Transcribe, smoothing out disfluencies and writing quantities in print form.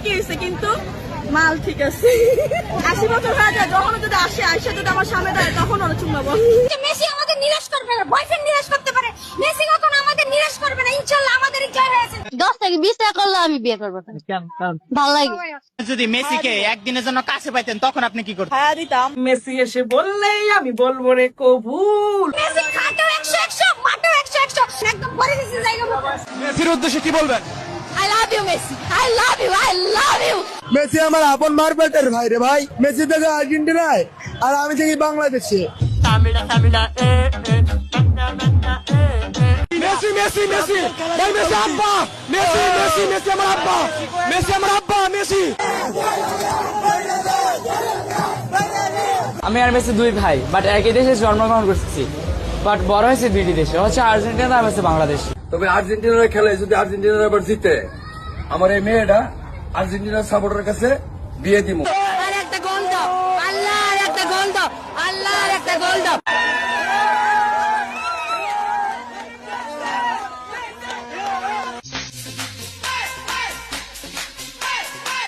কি হয়েছে কিন্তু মাল ঠিক আছে 80 বছর হয়ে যায় যখন যদি আসে আইসা যদি আমার সামনে দেয় তখন ওরা চুমাবো। মেসি আমাদের নিরাশ করবে না, বয়ফ্রেন্ড নিরাশ করতে পারে, মেসি কখনো আমাদের নিরাশ করবে না, ইনশাআল্লাহ আমাদের জয় হয়েছে। 10 থেকে 20 টাকা করলে আমি বিয়ে করবো। ভালো লাগে। যদি মেসিকে একদিনের জন্য কাছে পাইতেন তখন আপনি কি করতেন? হ্যাঁ দিতাম। মেসি এসে বললেই আমি বলবো রে কবুল। মেসি খাটো 100 মাটো 100 একদম ভরে দিয়েছে জায়গা মতো। মেসির উদ্দেশ্যে কি বলবেন? I love you Messi, I love you, I love you। Messi আমার আপন মারপেটের ভাই রে ভাই। মেসি থেকে আর্জেন্টিনায় আর আমি থেকে বাংলাদেশে। মেসি মেসি মেসি ভাই, মেসি আব্বা, মেসি মেসি মেসি আমার আব্বা, মেসি আমার আব্বা, মেসি। আমি আর মেসি দুই ভাই, বাট একই দেশে জন্মগ্রহণ করতেছি, বাট বড় হয়েছে দুইটি দেশে, হচ্ছে আর্জেন্টিনা আর হচ্ছে বাংলাদেশ। তবে আর্জেন্টিনার খেলায় যদি আর্জেন্টিনা আবার জিতে, আমার এই মেয়েটা আর্জেন্টিনার সাপোর্টারের কাছে বিয়ে দিব। আর একটা গোল দাও, আল্লাহ আর একটা গোল দাও, আল্লাহ আর একটা গোল দাও।